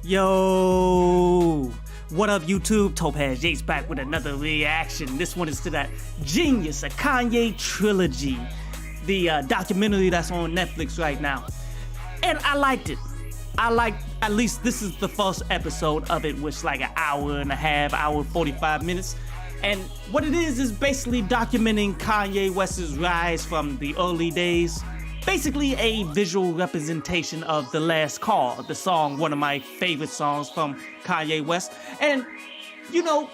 Yo, what up YouTube? Topaz Yates back with another reaction. This one is to that Jeen-Yuhs Kanye trilogy, the documentary that's on Netflix right now. And I liked it. At least this is the first episode of it, which is like an hour and a half, hour 45 minutes. And what it is basically documenting Kanye West's rise from the early days. Basically a visual representation of The Last Call, the song, one of my favorite songs from Kanye West. And, you know,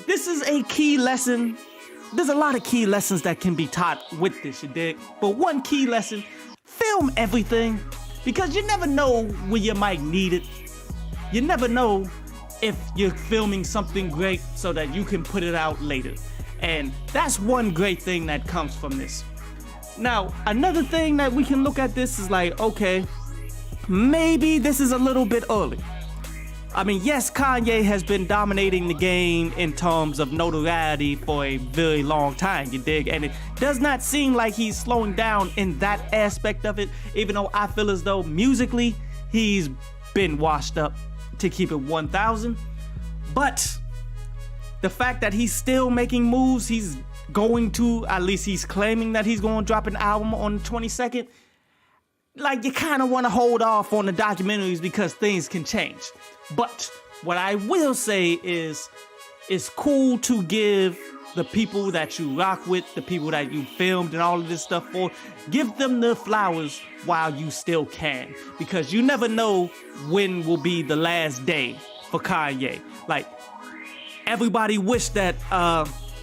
this is a key lesson. There's a lot of key lessons that can be taught with this, you dig? But one key lesson, film everything, because you never know when you might need it. You never know if you're filming something great so that you can put it out later. And that's one great thing that comes from this. Now, another thing that we can look at this is like, okay, maybe this is a little bit early. I mean, yes, Kanye has been dominating the game in terms of notoriety for a very long time, you dig? And it does not seem like he's slowing down in that aspect of it, even though I feel as though musically, he's been washed up, to keep it 1,000. But the fact that he's still making moves, he's going to, at least he's claiming that he's going to drop an album on the 22nd. Like, you kind of want to hold off on the documentaries because things can change. But what I will say is, it's cool to give the people that you rock with, the people that you filmed and all of this stuff for, give them the flowers while you still can. Because you never know when will be the last day for Kanye. Like, everybody wished that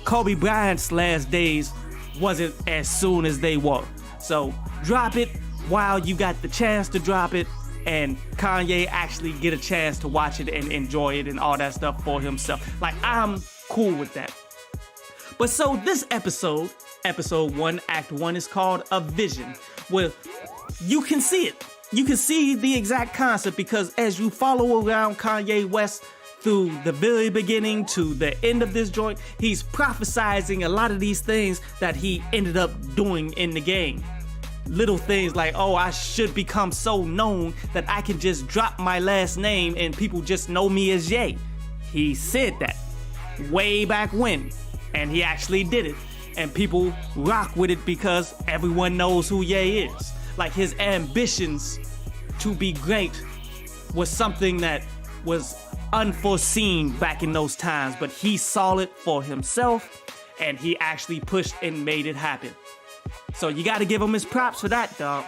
Kobe Bryant's last days wasn't as soon as they were. So drop it while you got the chance to drop it, and Kanye actually get a chance to watch it and enjoy it and all that stuff for himself. Like, I'm cool with that. But so this episode 1, Act 1, is called A Vision, where you can see it. You can see the exact concept, because as you follow around Kanye West through the very beginning to the end of this joint, he's prophesizing a lot of these things that he ended up doing in the game. Little things like, oh, I should become so known that I can just drop my last name and people just know me as Ye. He said that way back when, and he actually did it. And people rock with it because everyone knows who Ye is. Like, his ambitions to be great was something that was unforeseen back in those times, but he saw it for himself and he actually pushed and made it happen. So you got to give him his props for that, dog.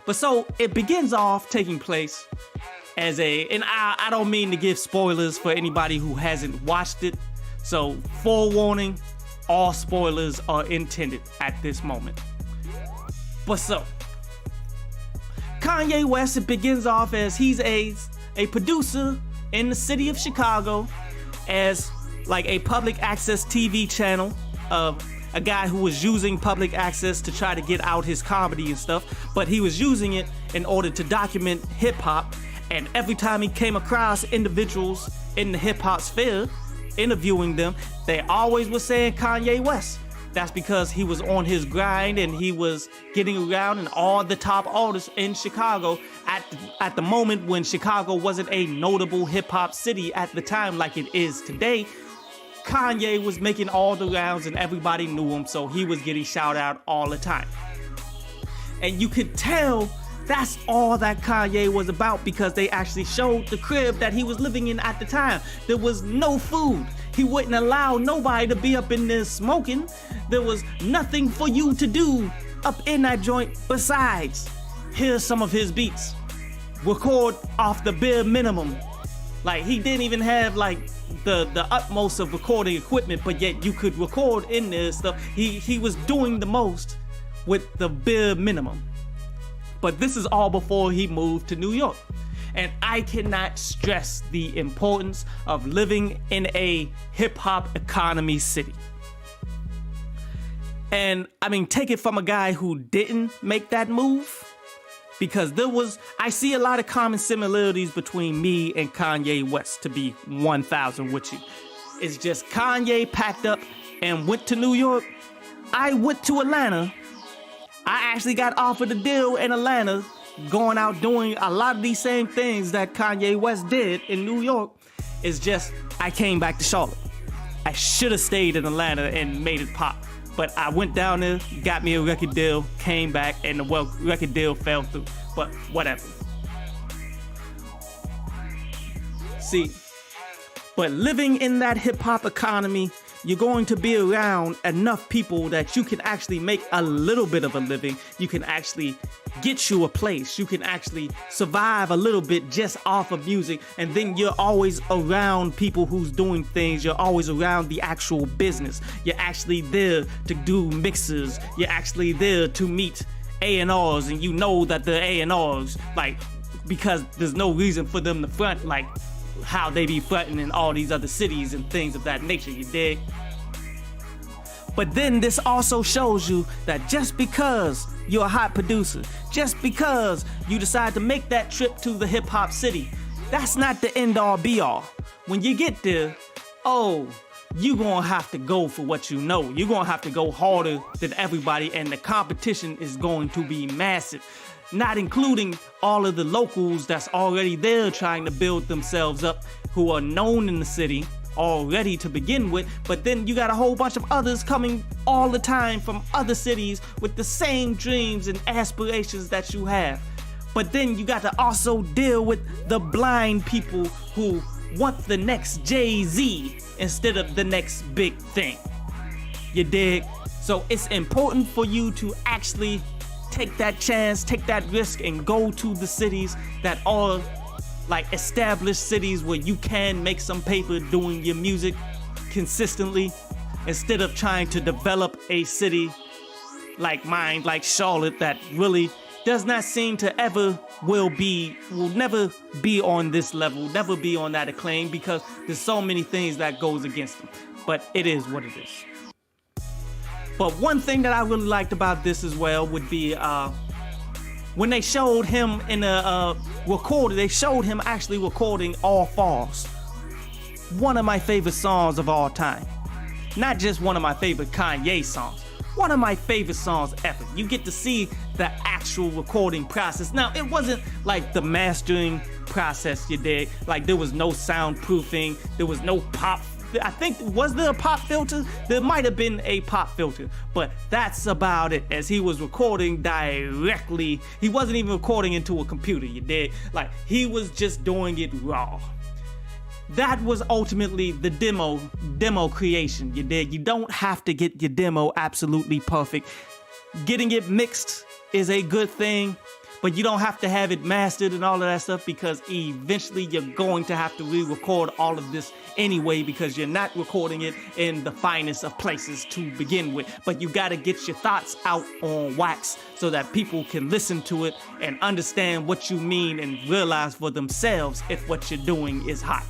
But so it begins off taking place as and I don't mean to give spoilers for anybody who hasn't watched it. So forewarning, all spoilers are intended at this moment. But so Kanye West, it begins off as he's a producer in the city of Chicago, as like a public access TV channel of a guy who was using public access to try to get out his comedy and stuff, but he was using it in order to document hip hop. And every time he came across individuals in the hip hop sphere, interviewing them, they always were saying Kanye West. That's because he was on his grind and he was getting around and all the top artists in Chicago at the moment when Chicago wasn't a notable hip-hop city at the time like it is today. Kanye was making all the rounds and everybody knew him, so he was getting shout out all the time. And you could tell that's all that Kanye was about, because they actually showed the crib that he was living in at the time. There was no food. He wouldn't allow nobody to be up in there smoking. There was nothing for you to do up in that joint besides here's some of his beats. Record off the bare minimum. Like, he didn't even have like the utmost of recording equipment, but yet you could record in there stuff. He was doing the most with the bare minimum. But this is all before he moved to New York. And I cannot stress the importance of living in a hip-hop economy city. And I mean, take it from a guy who didn't make that move, because I see a lot of common similarities between me and Kanye West, to be 1,000 with you. It's just Kanye packed up and went to New York. I went to Atlanta. I actually got offered a deal in Atlanta, going out doing a lot of these same things that Kanye West did in New York. It's just I came back to Charlotte. I should have stayed in Atlanta and made it pop. But I went down there, got me a record deal, came back, and the record deal fell through. But whatever. See, but living in that hip-hop economy, you're going to be around enough people that you can actually make a little bit of a living. You can actually get you a place. You can actually survive a little bit just off of music. And then you're always around people who's doing things. You're always around the actual business. You're actually there to do mixes. You're actually there to meet A&Rs, and you know that the A&Rs, like, because there's no reason for them to front like how they be fronting in all these other cities and things of that nature, you dig? But then this also shows you that just because you're a hot producer, just because you decide to make that trip to the hip hop city, that's not the end all be all. When you get there, you're gonna have to go for what you know. You're gonna have to go harder than everybody, and the competition is going to be massive. Not including all of the locals that's already there trying to build themselves up, who are known in the city already to begin with, but then you got a whole bunch of others coming all the time from other cities with the same dreams and aspirations that you have. But then you got to also deal with the blind people who want the next Jay-Z instead of the next big thing. You dig? So it's important for you to actually take that chance, take that risk, and go to the cities that are like established cities where you can make some paper doing your music consistently, instead of trying to develop a city like mine, like Charlotte, that really does not seem to will never be on this level, never be on that acclaim, because there's so many things that goes against them. But it is what it is. But one thing that I really liked about this as well would be when they showed him in a recorder, they showed him actually recording All Falls. One of my favorite songs of all time. Not just one of my favorite Kanye songs. One of my favorite songs ever. You get to see the actual recording process. Now, it wasn't like the mastering process you did. Like, there was no soundproofing. There was no pop. I think, was there a pop filter? There might have been a pop filter, but that's about it, as he was recording directly. He wasn't even recording into a computer, you dig? Like, he was just doing it raw. That was ultimately the demo creation, you dig? You don't have to get your demo absolutely perfect. Getting it mixed is a good thing, but you don't have to have it mastered and all of that stuff, because eventually you're going to have to re-record all of this anyway, because you're not recording it in the finest of places to begin with. But you gotta get your thoughts out on wax so that people can listen to it and understand what you mean and realize for themselves if what you're doing is hot.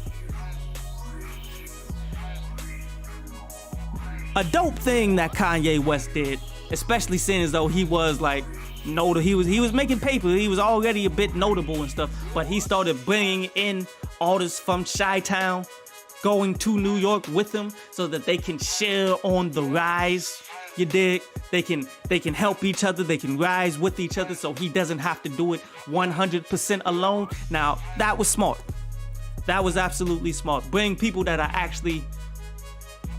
A dope thing that Kanye West did, especially seeing as though he was like he was making paper, he was already a bit notable and stuff, but he started bringing in artists from Chi-Town, going to New York with him so that they can share on the rise. You dig? They can help each other, they can rise with each other, so he doesn't have to do it 100% alone. Now, that was smart. That was absolutely smart. Bring people that are actually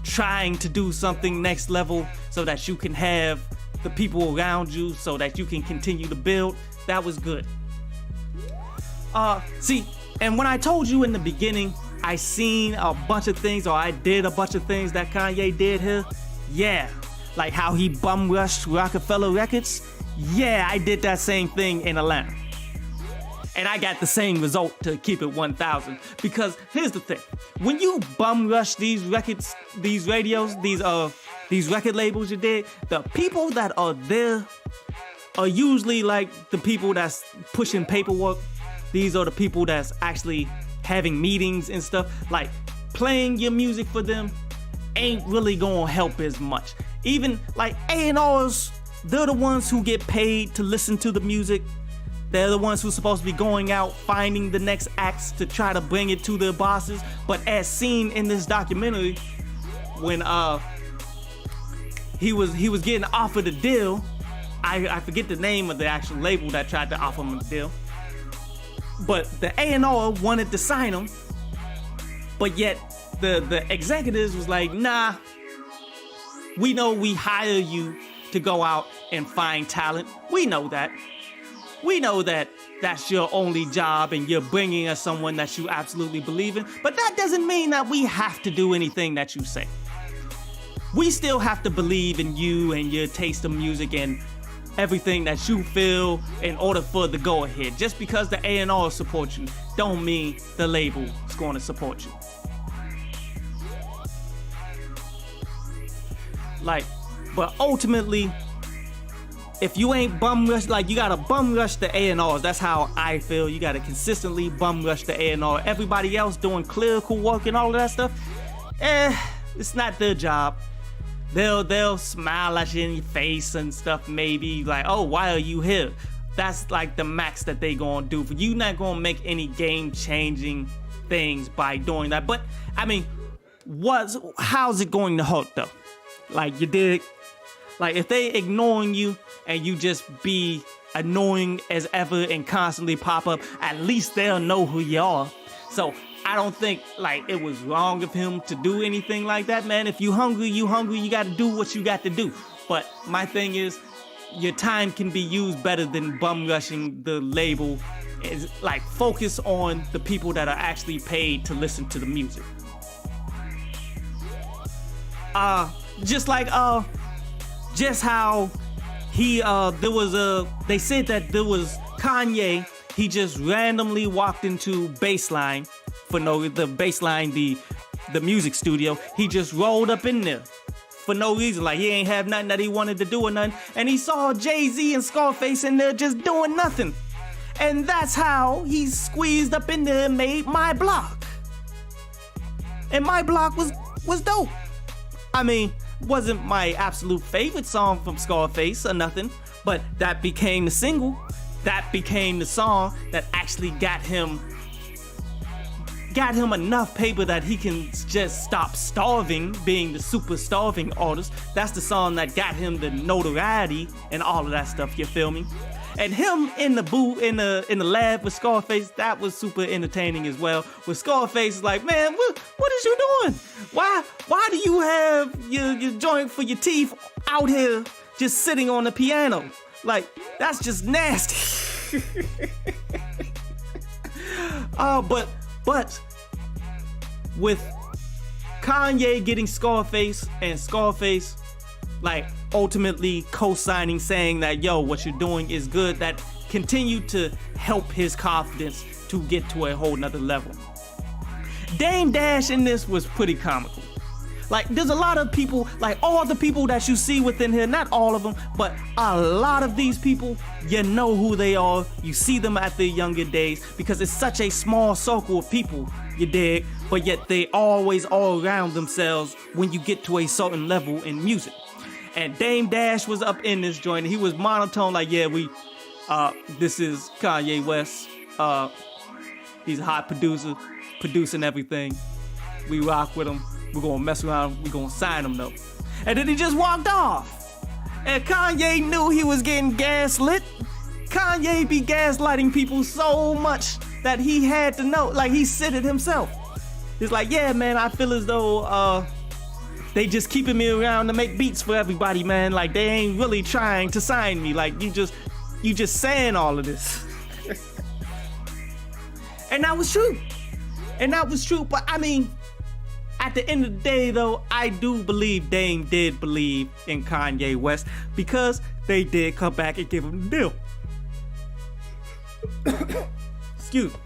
trying to do something next level so that you can have the people around you, so that you can continue to build. That was good. See, and when I told you in the beginning, I seen a bunch of things, or I did a bunch of things that Kanye did here. Yeah, like how he bum rushed Rockefeller Records. Yeah, I did that same thing in Atlanta. And I got the same result, to keep it 1,000. Because here's the thing. When you bum rush these records, these radios, these record labels you did, the people that are there are usually like the people that's pushing paperwork. These are the people that's actually having meetings and stuff. Like, playing your music for them ain't really gonna help as much. Even like A&Rs, they're the ones who get paid to listen to the music. They're the ones who's supposed to be going out, finding the next acts to try to bring it to their bosses. But as seen in this documentary, when he was getting offered a deal. I forget the name of the actual label that tried to offer him a deal. But the A&R wanted to sign him, but yet the executives was like, nah, we know we hire you to go out and find talent. We know that. We know that that's your only job and you're bringing us someone that you absolutely believe in, but that doesn't mean that we have to do anything that you say. We still have to believe in you and your taste of music and everything that you feel in order for the go ahead. Just because the A&R support you don't mean the label is going to support you. Like, but ultimately, if you ain't bum rush, like you gotta bum rush the A&Rs. That's how I feel. You gotta consistently bum rush the A&R. Everybody else doing clerical work and all of that stuff, it's not their job. They'll smile at you in your face and stuff, maybe like, oh, why are you here? That's like the max that they gonna do for you. Not gonna make any game-changing things by doing that. But I mean, how's it going to hurt though? Like, you dig? Like, if they ignoring you and you just be annoying as ever and constantly pop up, at least they'll know who you are. So I don't think like it was wrong of him to do anything like that, man. If you hungry, you gotta do what you got to do. But my thing is, your time can be used better than bum rushing the label. Is like, focus on the people that are actually paid to listen to the music. Just how they said that there was Kanye, he just randomly walked into Baseline the music studio. He just rolled up in there for no reason, like he ain't have nothing that he wanted to do or nothing, and he saw Jay-Z and Scarface in there just doing nothing. And that's how he squeezed up in there and made My Block. And My Block was dope. I mean, wasn't my absolute favorite song from Scarface or nothing, but that became the single. That became the song that actually got him enough paper that he can just stop starving, being the super starving artist. That's the song that got him the notoriety and all of that stuff, you feel me? And him in the booth, in the lab with Scarface, that was super entertaining as well. With Scarface is like, man, what is you doing? Why do you have your joint for your teeth out here just sitting on the piano? Like, that's just nasty. But with Kanye getting Scarface and Scarface like ultimately co-signing, saying that, yo, what you're doing is good, that continued to help his confidence to get to a whole nother level. Dame Dash in this was pretty comical. Like, there's a lot of people, like all the people that you see within here, not all of them, but a lot of these people, you know who they are. You see them at their younger days because it's such a small circle of people, you dig? But yet they always all around themselves when you get to a certain level in music. And Dame Dash was up in this joint. He was monotone, like, yeah, this is Kanye West. He's a hot producer, producing everything. We rock with him. We're gonna mess around. We're gonna sign him though. And then he just walked off. And Kanye knew he was getting gaslit. Kanye be gaslighting people so much that he had to know. Like, he said it himself. He's like, yeah, man, I feel as though they just keeping me around to make beats for everybody, man. Like, they ain't really trying to sign me. Like, you just saying all of this. And that was true. But I mean, at the end of the day, though, I do believe Dame did believe in Kanye West because they did come back and give him the deal. Excuse me.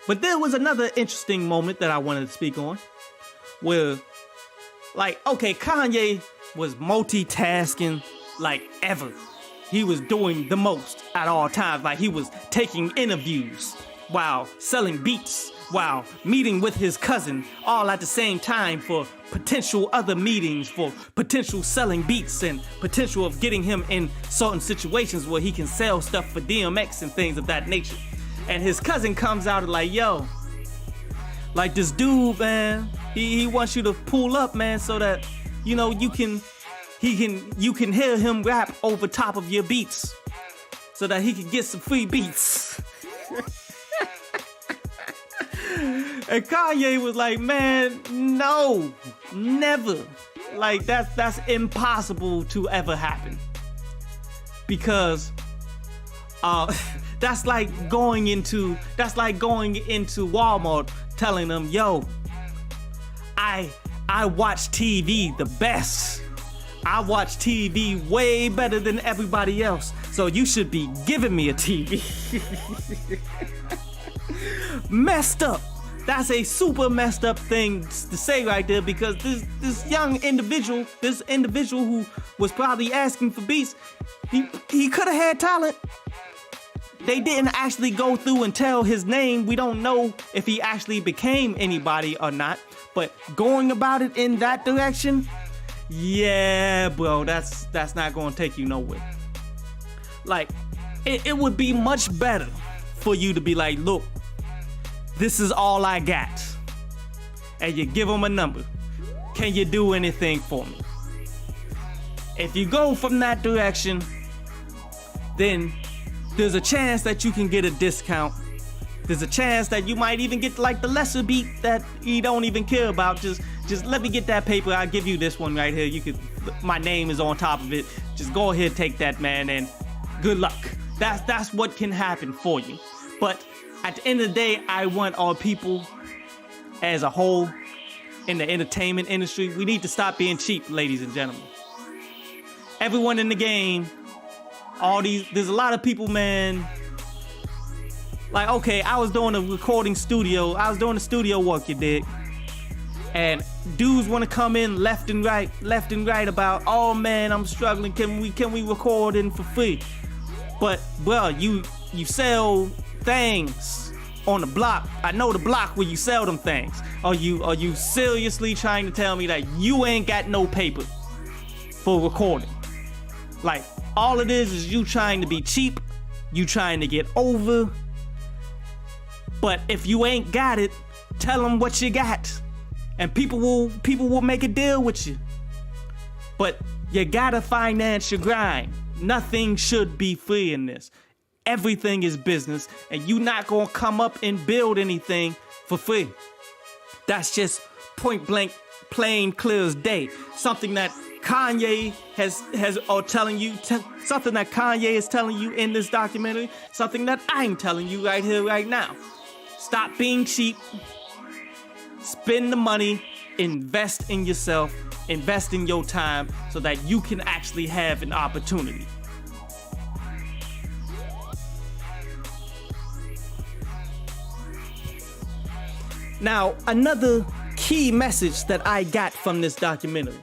But there was another interesting moment that I wanted to speak on where, like, okay, Kanye was multitasking like ever. He was doing the most at all times. Like, he was taking interviews while selling beats, while meeting with his cousin, all at the same time for potential other meetings, for potential selling beats and potential of getting him in certain situations where he can sell stuff for DMX and things of that nature. And his cousin comes out and like, yo, like, this dude, man, He wants you to pull up, man, so that you can hear him rap over top of your beats, so that he can get some free beats. And Kanye was like, man, no, never. Like that's impossible to ever happen. Because that's like going into Walmart telling them, yo, I watch TV the best. I watch TV way better than everybody else. So you should be giving me a TV. Messed up. That's a super messed up thing to say right there, because this young individual, who was probably asking for beats, he could have had talent. They didn't actually go through and tell his name. We don't know if he actually became anybody or not, but going about it in that direction, yeah, bro, that's not gonna take you nowhere. Like, it would be much better for you to be like, look, this is all I got. And you give them a number. Can you do anything for me? If you go from that direction, then there's a chance that you can get a discount. There's a chance that you might even get like the lesser beat that you don't even care about. Just let me get that paper. I'll give you this one right here. My name is on top of it. Just go ahead, take that, man, and good luck. That's what can happen for you. But at the end of the day, I want our people as a whole in the entertainment industry, we need to stop being cheap, ladies and gentlemen. Everyone in the game, there's a lot of people, man. Like, okay, I was doing the studio work, you dig? And dudes want to come in left and right about, oh man, I'm struggling. Can we record in for free? But bro, you sell things on the block. I know the block where you sell them things. Are you seriously trying to tell me that you ain't got no paper for recording? Like, all it is you trying to be cheap, you trying to get over. But if you ain't got it, tell them what you got, and people will make a deal with you. But you gotta finance your grind. Nothing should be free in this. Everything is business, and you not gonna come up and build anything for free. That's just point blank, plain clear as day. Something that Kanye something that Kanye is telling you in this documentary, something that I'm telling you right here, right now. Stop being cheap. Spend the money, invest in yourself, invest in your time, so that you can actually have an opportunity. Now, another key message that I got from this documentary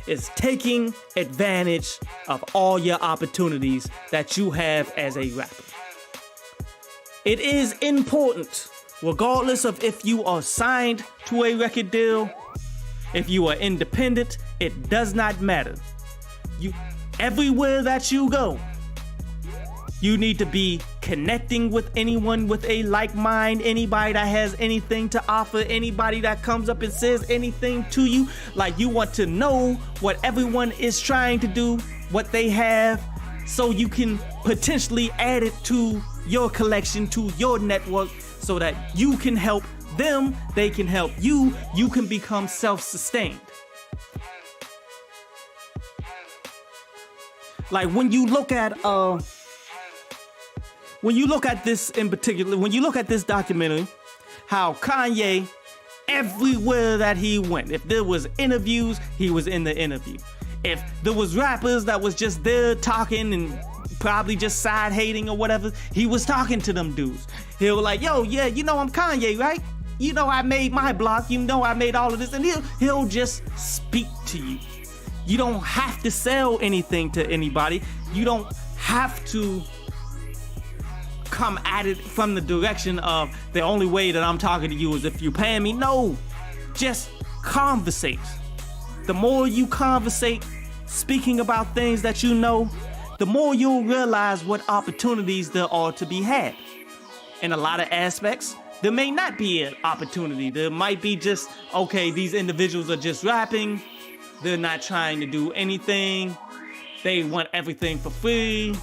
is taking advantage of all your opportunities that you have as a rapper. It is important, regardless of if you are signed to a record deal, if you are independent, it does not matter. Everywhere that you go, you need to be connecting with anyone with a like mind, anybody that has anything to offer, anybody that comes up and says anything to you. Like, you want to know what everyone is trying to do, what they have, so you can potentially add it to your collection, to your network, so that you can help them, they can help you, you can become self-sustained. Like, when you look at this in particular, when you look at this documentary, how Kanye, everywhere that he went, if there was interviews, he was in the interview. If there was rappers that was just there talking and probably just side hating or whatever, he was talking to them dudes. He was like, yo, yeah, you know I'm Kanye, right? You know I made my block, you know I made all of this, and he'll just speak to you. You don't have to sell anything to anybody. You don't have to come at it from the direction of the only way that I'm talking to you is if you're paying me. No, just conversate. The more you conversate, speaking about things that you know, the more you'll realize what opportunities there are to be had. In a lot of aspects, there may not be an opportunity. There might be just, okay, these individuals are just rapping. They're not trying to do anything. They want everything for free.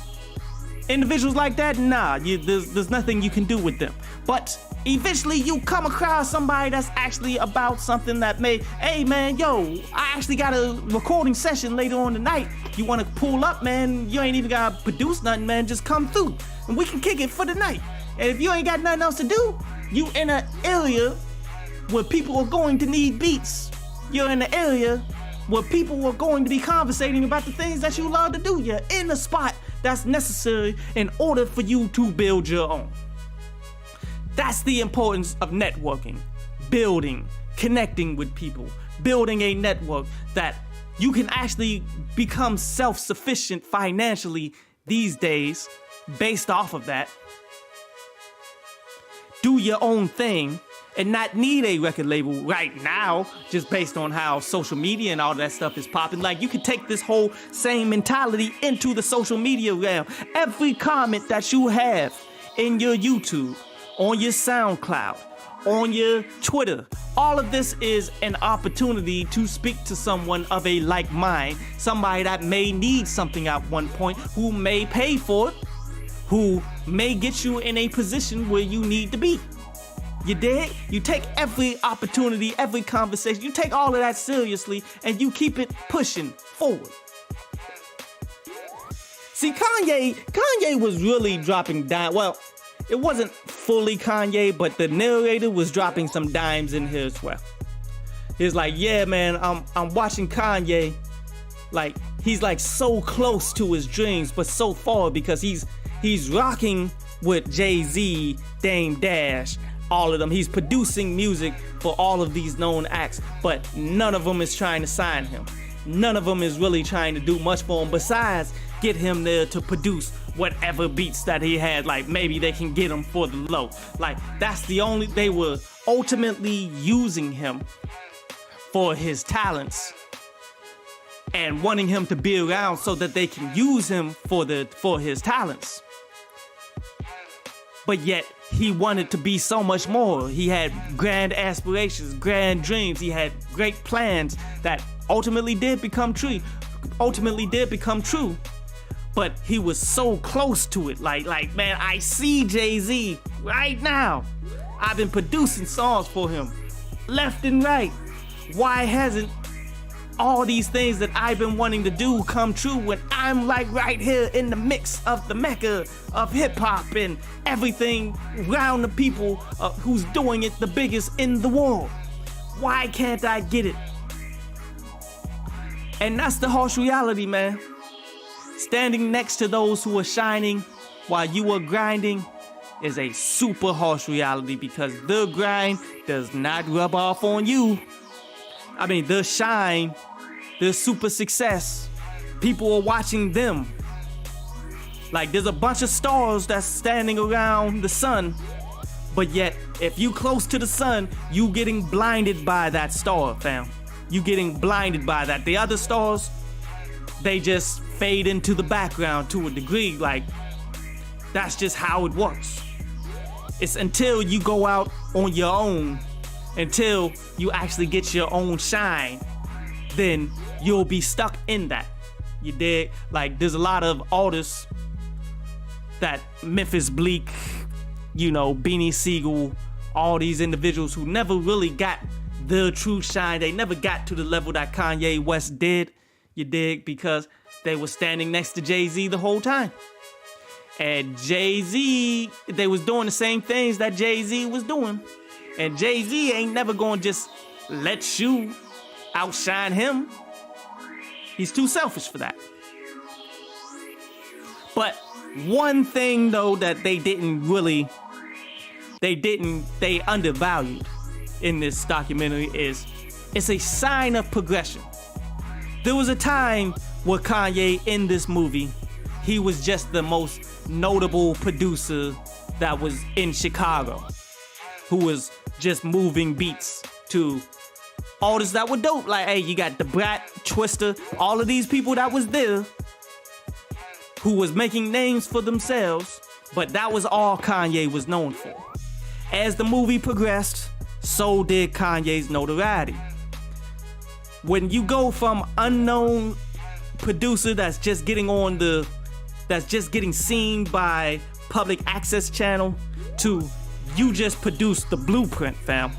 Individuals like that, nah, there's nothing you can do with them. But eventually you come across somebody that's actually about something that may, hey man, yo, I actually got a recording session later on tonight. You want to pull up, man? You ain't even got to produce nothing, man. Just come through and we can kick it for the night. And if you ain't got nothing else to do, you in an area where people are going to need beats. You're in an area where people are going to be conversating about the things that you love to do. You're in a spot that's necessary in order for you to build your own. That's the importance of networking, building, connecting with people, building a network that you can actually become self-sufficient financially these days based off of that. Do your own thing and not need a record label right now just based on how social media and all that stuff is popping. Like, you can take this whole same mentality into the social media realm. Every comment that you have in your YouTube, on your SoundCloud, on your Twitter, all of this is an opportunity to speak to someone of a like mind, somebody that may need something at one point, who may pay for it, who may get you in a position where you need to be. You dig? You take every opportunity, every conversation, you take all of that seriously, and you keep it pushing forward. See, Kanye was really dropping dimes. Well, it wasn't fully Kanye, but the narrator was dropping some dimes in here as well. He's like, yeah, man, I'm watching Kanye. Like, he's like so close to his dreams, but so far, because he's rocking with Jay-Z, Dame Dash, all of them. He's producing music for all of these known acts, but none of them is trying to sign him. None of them is really trying to do much for him besides get him there to produce whatever beats that he had. Like, maybe they can get him for the low. Like, that's the only, they were ultimately using him for his talents and wanting him to be around so that they can use him for his talents. But yet, he wanted to be so much more. He had grand aspirations, grand dreams. He had great plans that ultimately did become true. But he was so close to it. Like, man, I see Jay-Z right now. I've been producing songs for him left and right. Why hasn't all these things that I've been wanting to do come true when I'm like right here in the mix of the mecca of hip-hop and everything around the people who's doing it the biggest in the world? Why can't I get it? And that's the harsh reality, man. Standing next to those who are shining while you are grinding is a super harsh reality, because their grind does not rub off on you. I mean, their shine, their super success, people are watching them. Like, there's a bunch of stars that's standing around the sun, but yet, if you close to the sun, you getting blinded by that star, fam. You getting blinded by that. The other stars, they just fade into the background to a degree. Like, that's just how it works. It's until you go out on your own, until you actually get your own shine, then you'll be stuck in that. You dig? Like, there's a lot of artists that Memphis Bleak, you know, Beanie Siegel, all these individuals who never really got their true shine. They never got to the level that Kanye West did. You dig? Because they were standing next to Jay-Z the whole time. And Jay-Z, they was doing the same things that Jay-Z was doing. And Jay-Z ain't never gonna just let you outshine him. He's too selfish for that. But one thing though that they undervalued in this documentary is it's a sign of progression. There was a time where Kanye in this movie, he was just the most notable producer that was in Chicago, who was just moving beats to artists that were dope. Like, hey, you got the Brat, Twister, all of these people that was there who was making names for themselves, but that was all Kanye was known for. As the movie progressed, so did Kanye's notoriety. When you go from unknown producer that's just getting seen by public access channel to you just produced the blueprint, fam.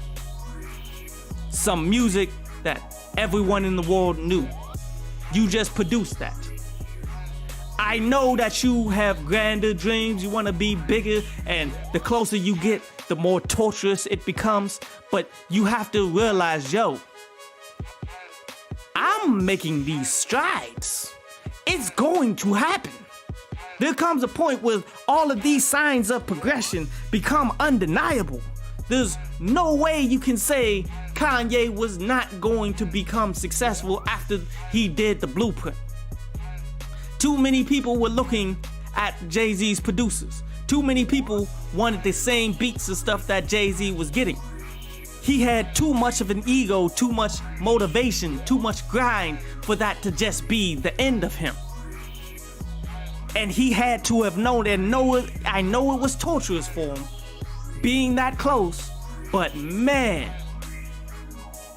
Some music that everyone in the world knew. You just produced that. I know that you have grander dreams, you want to be bigger, and the closer you get, the more torturous it becomes. But you have to realize, yo, I'm making these strides. It's going to happen. There comes a point where all of these signs of progression become undeniable. There's no way you can say Kanye was not going to become successful after he did the blueprint. Too many people were looking at Jay-Z's producers. Too many people wanted the same beats and stuff that Jay-Z was getting. He had too much of an ego, too much motivation, too much grind for that to just be the end of him. And he had to have known, and I know it was torturous for him being that close, but man,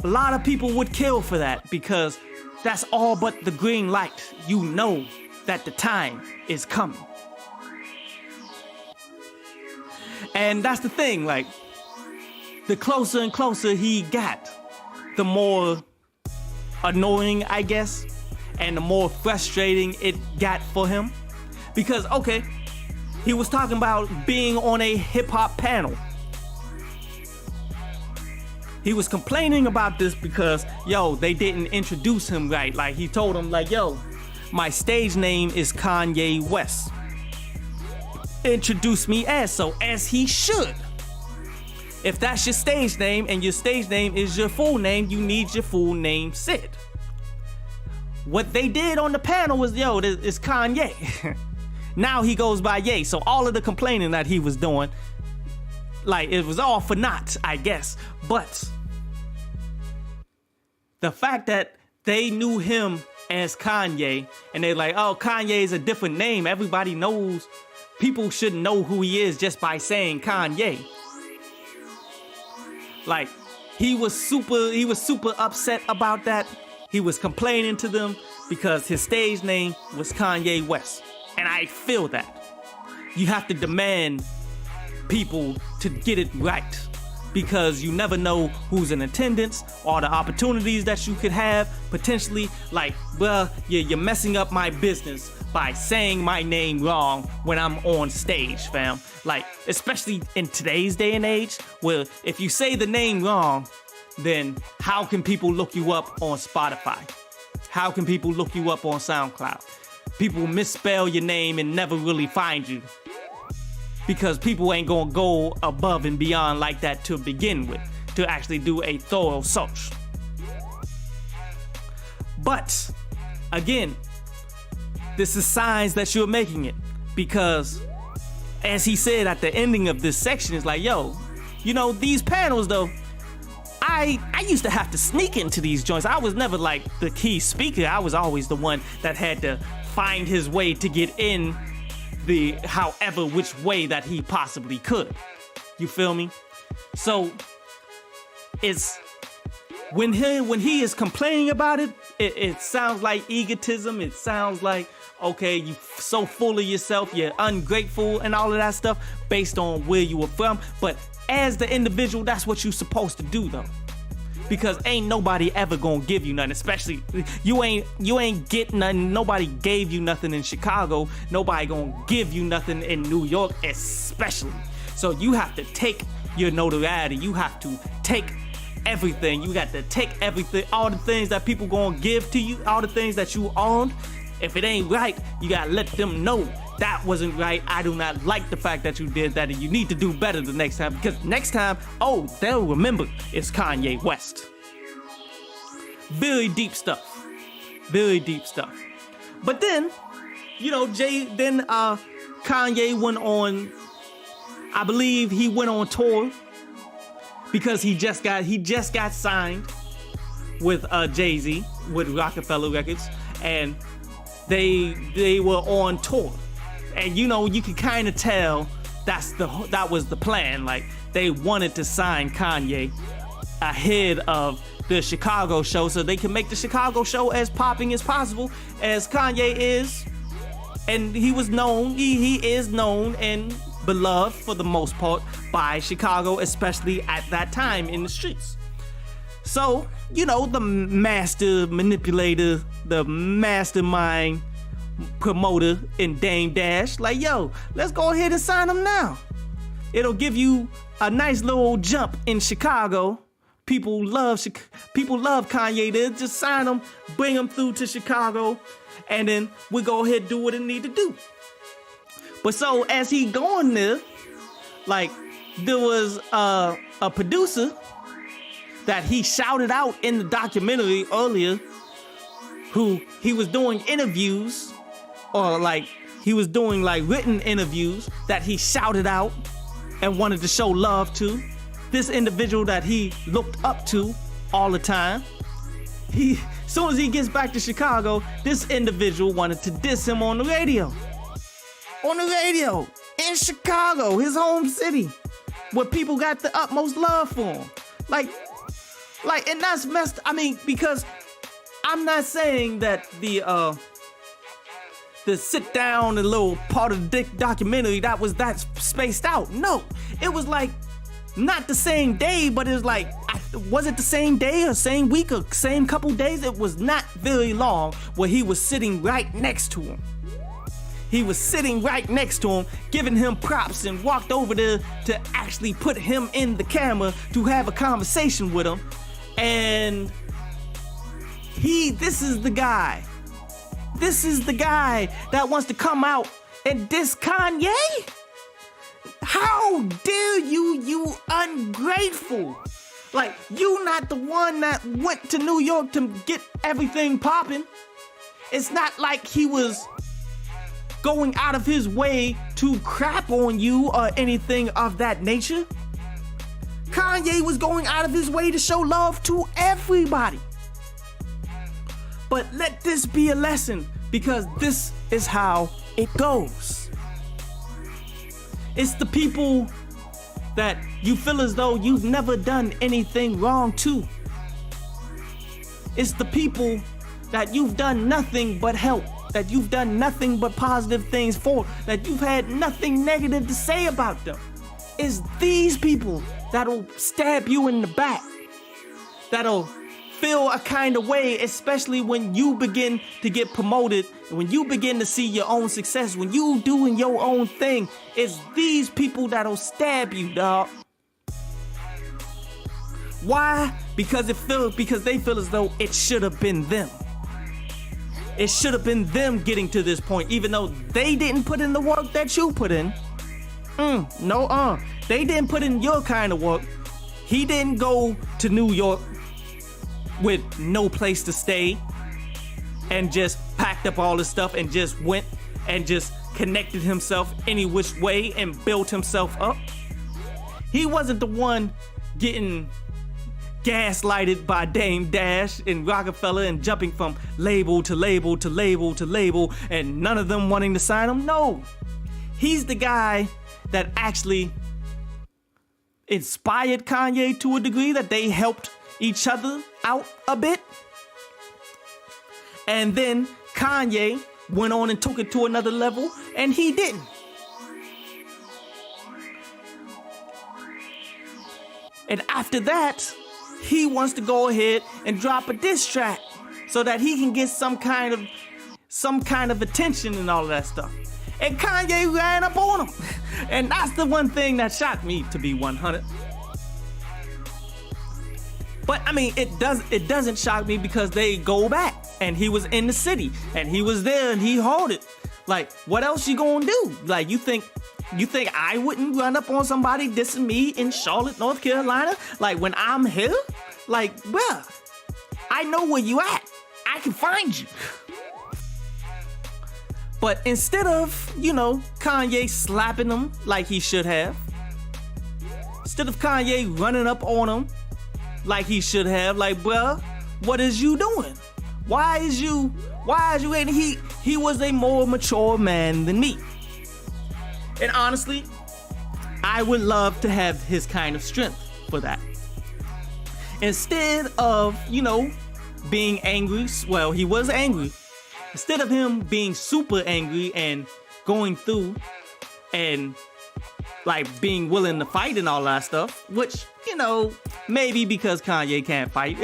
a lot of people would kill for that because that's all but the green light. You know that the time is coming. And that's the thing, like, the closer and closer he got, the more annoying, I guess, and the more frustrating it got for him. Because, okay, he was talking about being on a hip-hop panel. He was complaining about this because, yo, they didn't introduce him right. Like, he told him, like, yo, my stage name is Kanye West. Introduce me as so, as he should. If that's your stage name and your stage name is your full name, you need your full name said. What they did on the panel was, yo, it's Kanye. Now he goes by Ye. So all of the complaining that he was doing, like, it was all for naught, I guess. But the fact that they knew him as Kanye, and they're like, oh, Kanye is a different name. Everybody knows. People should know who he is just by saying Kanye. Like, he was super upset about that. He was complaining to them because his stage name was Kanye West. And I feel that. You have to demand people to get it right, because you never know who's in attendance or the opportunities that you could have potentially. Like, well, you're messing up my business by saying my name wrong when I'm on stage, fam. Like, especially in today's day and age, where if you say the name wrong, then how can people look you up on Spotify? How can people look you up on SoundCloud? People misspell your name and never really find you, because people ain't gonna go above and beyond like that to begin with, to actually do a thorough search. But again, this is signs that you're making it, because as he said at the ending of this section, it's like, yo, you know, these panels though, I used to have to sneak into these joints. I was never like the key speaker. I was always the one that had to find his way to get in the however which way that he possibly could. You feel me? So it's when he is complaining about it, it sounds like egotism. It sounds like, okay, you so full of yourself, you're ungrateful and all of that stuff based on where you were from. But as the individual, that's what you're supposed to do though. Because ain't nobody ever gonna give you nothing, especially you ain't get nothing. Nobody gave you nothing in Chicago. Nobody gonna give you nothing in New York, especially. So you have to take your notoriety. You have to take everything. You got to take everything, all the things that people gonna give to you, all the things that you owned. If it ain't right, you gotta let them know that wasn't right. I do not like the fact that you did that, and you need to do better the next time, because next time, oh, they'll remember it's Kanye West. Very deep stuff. Very deep stuff. But then, you know, Kanye went on, I believe he went on tour because he just got signed with Jay-Z, with Rockefeller Records, and they were on tour. And you know, you can kind of tell that was the plan. Like, they wanted to sign Kanye ahead of the Chicago show so they can make the Chicago show as popping as possible, as Kanye is. And he was known, he is known and beloved for the most part by Chicago, especially at that time in the streets. So, you know, the master manipulator, the mastermind promoter in Dame Dash, like, yo, let's go ahead and sign him now. It'll give you a nice little jump in Chicago. People love Kanye. They'll just sign him, bring him through to Chicago, and then we go ahead and do what it need to do. But so as he going there, like, there was a producer that he shouted out in the documentary earlier, who he was doing interviews, or like he was doing like written interviews that he shouted out and wanted to show love to. This individual that he looked up to all the time. As soon as he gets back to Chicago, this individual wanted to diss him on the radio. On the radio in Chicago, his home city, where people got the utmost love for him. Like, and that's messed. I mean, because I'm not saying that the sit down and little part of the documentary that spaced out. No, it was like not the same day, but it was like, was it the same day or same week or same couple days? It was not very long where he was sitting right next to him. He was sitting right next to him, giving him props, and walked over there to actually put him in the camera to have a conversation with him. And this is the guy that wants to come out and diss Kanye? How dare you ungrateful? Like, you not the one that went to New York to get everything popping. It's not like he was going out of his way to crap on you or anything of that nature. Kanye was going out of his way to show love to everybody. But let this be a lesson, because this is how it goes. It's the people that you feel as though you've never done anything wrong to. It's the people that you've done nothing but help, that you've done nothing but positive things for, that you've had nothing negative to say about them. It's these people that'll stab you in the back, that'll feel a kind of way, especially when you begin to get promoted, when you begin to see your own success, when you doing your own thing. It's these people that'll stab you, dog. Why? Because they feel as though it should have been them. It should have been them getting to this point, even though they didn't put in the work that you put in. They didn't put in your kind of work. He didn't go to New York with no place to stay and just packed up all his stuff and just went and just connected himself any which way and built himself up. He wasn't the one getting gaslighted by Dame Dash and Rockefeller and jumping from label to label to label to label and none of them wanting to sign him. No, he's the guy that actually inspired Kanye to a degree, that they helped each other out a bit. And then Kanye went on and took it to another level, and he didn't. And after that, he wants to go ahead and drop a diss track so that he can get some kind of attention and all of that stuff. And Kanye ran up on him. And that's the one thing that shocked me, to be 100. But I mean, it doesn't shock me because they go back and he was in the city and he was there and he hauled it. Like, what else you gonna do? Like, you think I wouldn't run up on somebody dissing me in Charlotte, North Carolina? Like, when I'm here? Like, bruh, I know where you at. I can find you. But instead of, Kanye slapping him like he should have, instead of Kanye running up on him like he should have, like, bruh, what is you doing? Why is you, and he was a more mature man than me. And honestly, I would love to have his kind of strength for that. Instead of, being angry, well, he was angry. Instead of him being super angry and going through and like being willing to fight and all that stuff, which, maybe because Kanye can't fight,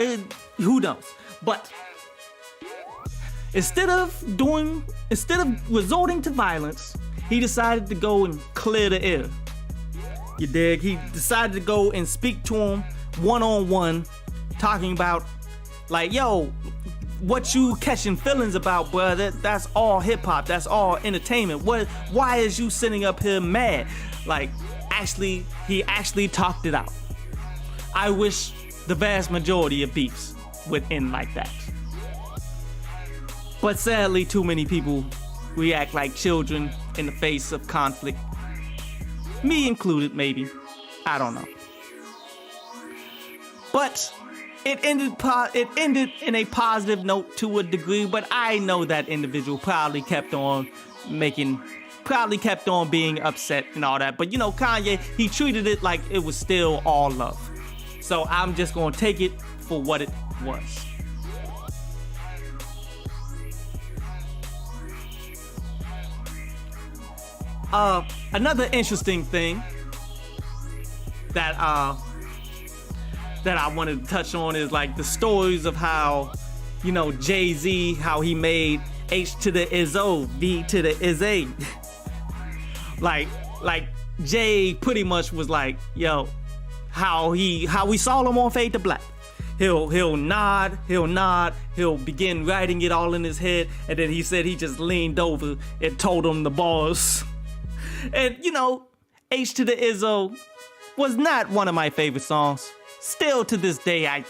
who knows? But instead of resorting to violence, he decided to go and clear the air. You dig? He decided to go and speak to him one-on-one, talking about like, yo, what you catching feelings about, bruh? That's all hip hop. That's all entertainment. Why is you sitting up here mad? Like, he actually talked it out. I wish the vast majority of beefs would end like that. But sadly, too many people react like children in the face of conflict. Me included, maybe. I don't know. But it ended in a positive note to a degree, but I know that individual probably kept on being upset and all that. But Kanye, he treated it like it was still all love. So I'm just gonna take it for what it was. Another interesting thing that I wanted to touch on is like the stories of how, Jay-Z, how he made H to the Izzo, V to the Izzy. like Jay pretty much was like, yo, how we saw him on Fade to Black. He'll nod, he'll begin writing it all in his head, and then he said he just leaned over and told him the bars. And H to the Izzo was not one of my favorite songs. Still to this day, I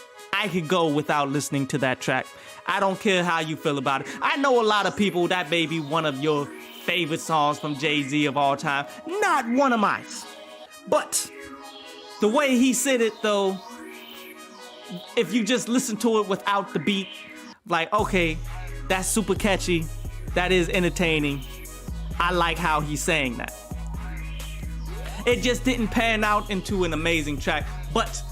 could go without listening to that track. I don't care how you feel about it. I know a lot of people, that may be one of your favorite songs from Jay-Z of all time. Not one of mine. But the way he said it though, if you just listen to it without the beat, like, okay, that's super catchy. That is entertaining. I like how he's saying that. It just didn't pan out into an amazing track, but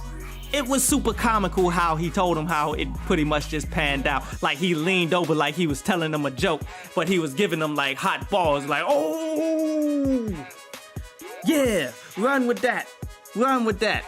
it was super comical how he told him how it pretty much just panned out. Like he leaned over like he was telling them a joke, but he was giving them like hot balls, like, oh, yeah, run with that.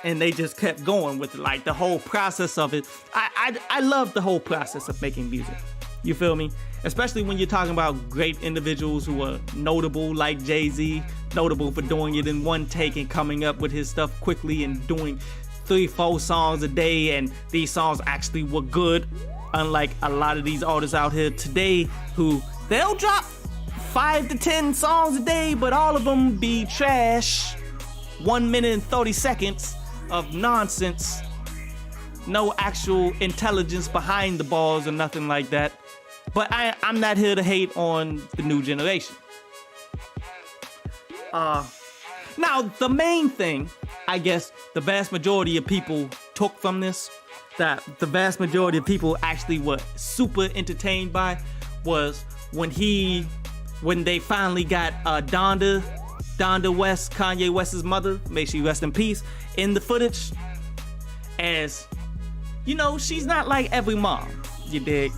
And they just kept going with it, like the whole process of it. I love the whole process of making music. You feel me? Especially when you're talking about great individuals who are notable, like Jay-Z, notable for doing it in one take and coming up with his stuff quickly and doing 3-4 songs a day, and these songs actually were good, unlike a lot of these artists out here today who they'll drop 5 to 10 songs a day, but all of them be trash. 1 minute and 30 seconds of nonsense, no actual intelligence behind the bars or nothing like that. But I'm not here to hate on the new generation. Now, the main thing, I guess, the vast majority of people took from this, that the vast majority of people actually were super entertained by, was when they finally got Donda West, Kanye West's mother, may she rest in peace, in the footage. As, she's not like every mom, you dig?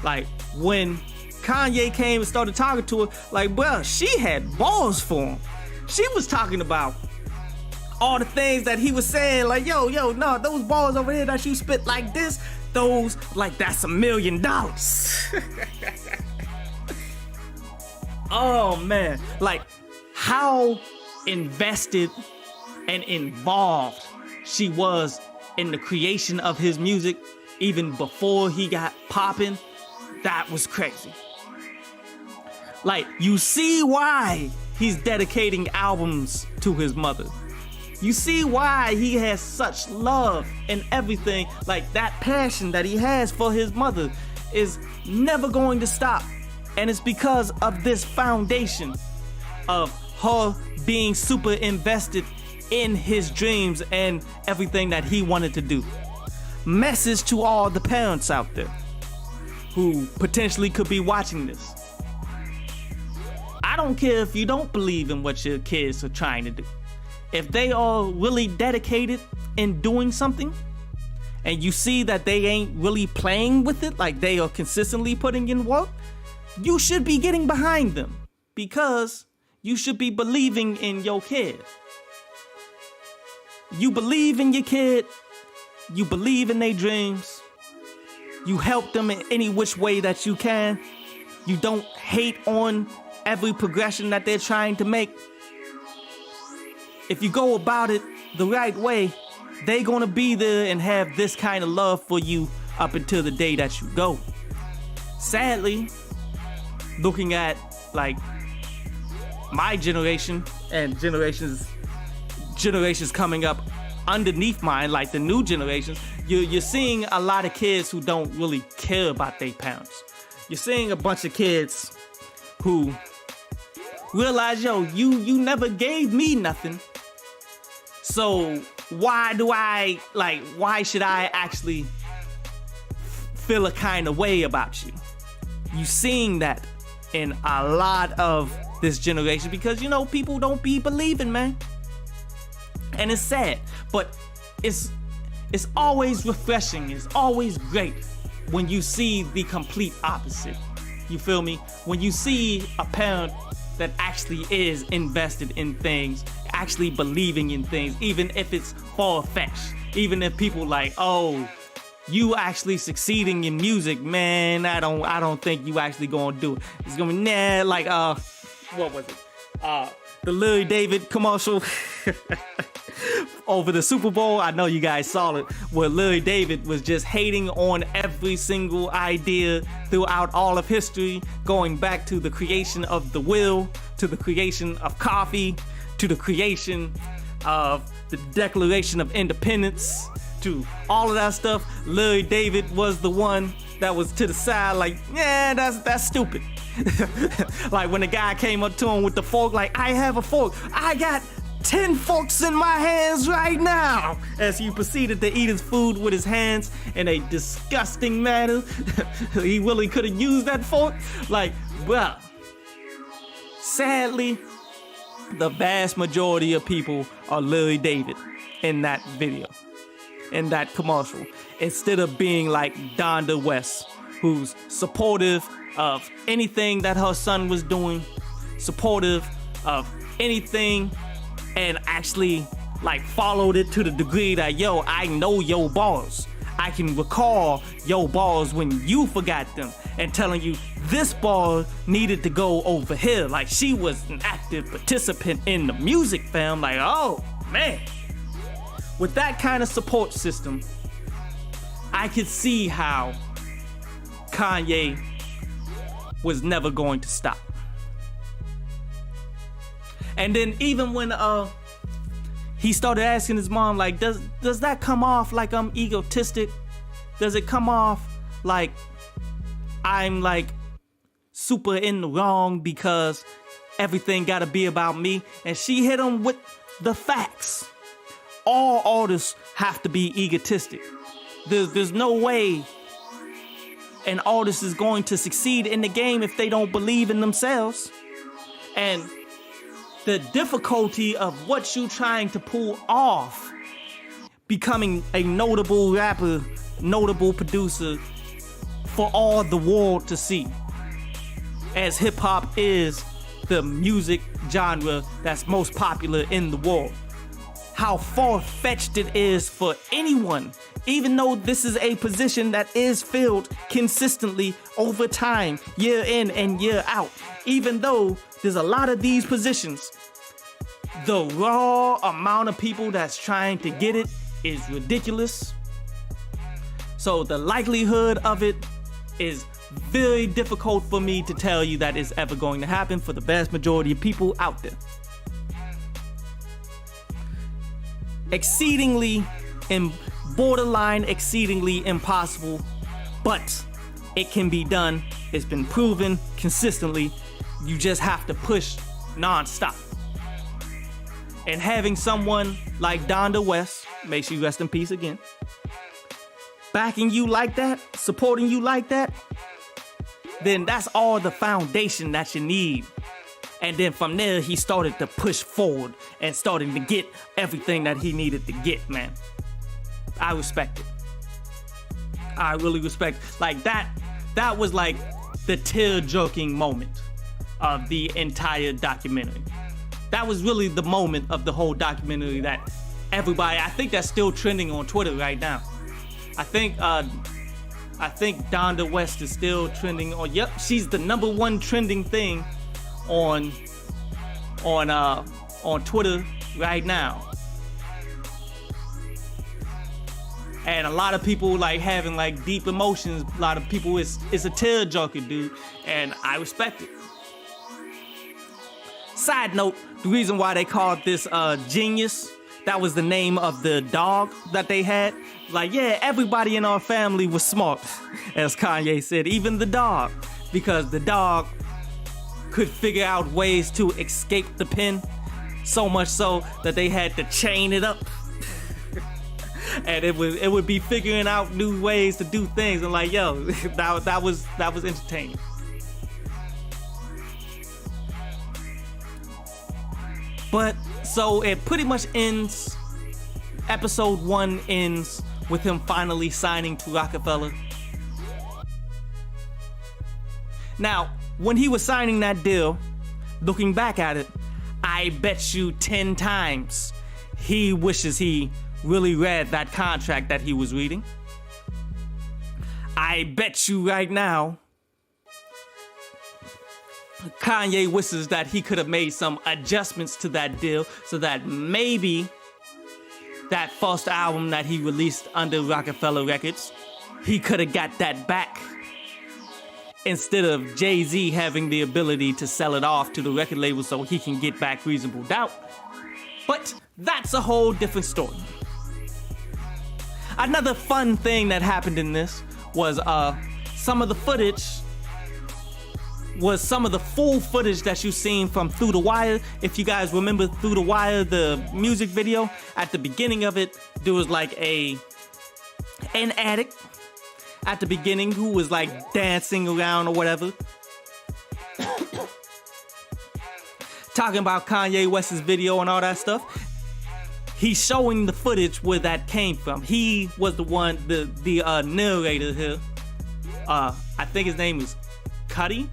Like, when Kanye came and started talking to her, like, bruh, she had balls for him. She was talking about all the things that he was saying, like, yo, no, those balls over here that you spit like this, those, like, that's $1 million. Oh, man. Like, how invested and involved she was in the creation of his music, even before he got popping, that was crazy. Like, you see why he's dedicating albums to his mother. You see why he has such love and everything. Like, that passion that he has for his mother is never going to stop. And it's because of this foundation of her being super invested in his dreams and everything that he wanted to do. Message to all the parents out there who potentially could be watching this. I don't care if you don't believe in what your kids are trying to do. if they are really dedicated in doing something, and you see that they ain't really playing with it, like they are consistently putting in work, you should be getting behind them, because you should be believing in your kid. You believe in your kid, you believe in their dreams, you help them in any which way that you can, you don't hate on every progression that they're trying to make. If you go about it the right way, they're gonna be there and have this kind of love for you up until the day that you go. Sadly, looking at like my generation and generations coming up underneath mine, like the new generations, you're seeing a lot of kids who don't really care about their parents. You're seeing a bunch of kids who realize, yo, you never gave me nothing, so why should I actually feel a kind of way about you? You seeing that in a lot of this generation, because you know people don't be believing, man. And it's sad, but it's always refreshing, it's always great when you see the complete opposite. You feel me? When you see a parent that actually is invested in things, actually believing in things, even if it's far-fetched, even if people like, oh, you actually succeeding in music, man, I don't think you actually gonna do it. It's gonna be like what was it? The Lil Baby commercial over the Super Bowl. I know you guys saw it, where Lil Baby was just hating on every single idea throughout all of history, going back to the creation of the wheel, to the creation of coffee, to the creation of the Declaration of Independence, to all of that stuff. Lil Baby was the one that was to the side, like, yeah, that's stupid. Like when the guy came up to him with the fork, like, I have a fork, I got 10 forks in my hands right now, as he proceeded to eat his food with his hands in a disgusting manner. He really could have used that fork. Like, well, sadly, the vast majority of people are Lil Baby in that video, in that commercial, instead of being like Donda West, who's supportive of anything that her son was doing, supportive of anything, and actually like followed it to the degree that, yo, I know your bars. I can recall your bars when you forgot them, and telling you this ball needed to go over here. Like, she was an active participant in the music, fam. Like, oh man. With that kind of support system, I could see how Kanye was never going to stop. And then even when he started asking his mom, like, does that come off like I'm egotistic? Does it come off like I'm like super in the wrong because everything gotta be about me? And she hit him with the facts. All artists have to be egotistic. There's no way an artist is going to succeed in the game if they don't believe in themselves. And the difficulty of what you're trying to pull off, becoming a notable rapper, notable producer for all the world to see, as hip-hop is the music genre that's most popular in the world. How far-fetched it is for anyone, even though this is a position that is filled consistently over time, year in and year out. Even though there's a lot of these positions, the raw amount of people that's trying to get it is ridiculous. So the likelihood of it is very difficult for me to tell you that it's ever going to happen for the vast majority of people out there. Exceedingly borderline exceedingly impossible, but it can be done. It's been proven consistently. You just have to push non-stop. And having someone like Donda West, may she rest in peace again, backing you like that, supporting you like that, then that's all the foundation that you need. And then from there, he started to push forward and starting to get everything that he needed to get, man. I respect it. I really respect it. Like that was like the tear-jerking moment of the entire documentary. That was really the moment of the whole documentary that everybody, I think that's still trending on Twitter right now. I think Donda West is still trending on, yep, she's the #1 trending thing on Twitter right now. And a lot of people like having like deep emotions. A lot of people, it's a tear-jerker, dude, and I respect it. Side note, the reason why they called this Jeen-Yuhs, that was the name of the dog that they had. Like, yeah, everybody in our family was smart, as Kanye said, even the dog, because the dog could figure out ways to escape the pen, so much so that they had to chain it up. And it would be figuring out new ways to do things, and like, yo, that was entertaining. But so it pretty much ends. Episode 1 ends with him finally signing to Rockefeller. Now, when he was signing that deal, looking back at it, I bet you 10 times he wishes he really read that contract that he was reading. I bet you right now Kanye wishes that he could have made some adjustments to that deal so that maybe that first album that he released under Rockefeller Records, he could have got that back instead of Jay-Z having the ability to sell it off to the record label so he can get back Reasonable Doubt. But that's a whole different story. Another fun thing that happened in this was some of the full footage that you've seen from Through the Wire. If you guys remember Through the Wire, the music video, at the beginning of it, there was like an addict at the beginning who was like dancing around or whatever, talking about Kanye West's video and all that stuff. He's showing the footage where that came from. He was the one, the narrator here. I think his name is Cuddle,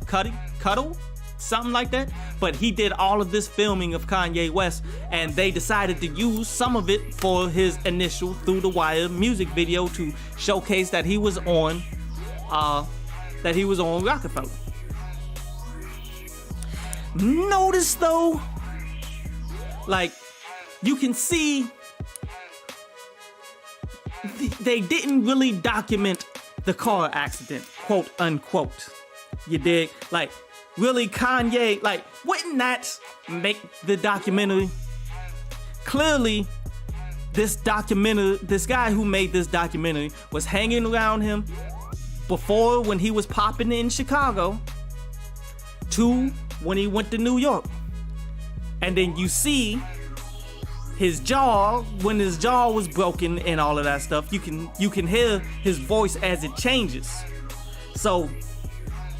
something like that. But he did all of this filming of Kanye West, and they decided to use some of it for his initial Through the Wire music video to showcase that he was on Rockefeller. Notice though, like, you can see they didn't really document the car accident, quote unquote. You dig? Like, really, Kanye, like, wouldn't that make the documentary? Clearly, this guy who made this documentary was hanging around him before when he was popping in Chicago to when he went to New York. And then you see his jaw, when his jaw was broken and all of that stuff, you can hear his voice as it changes. So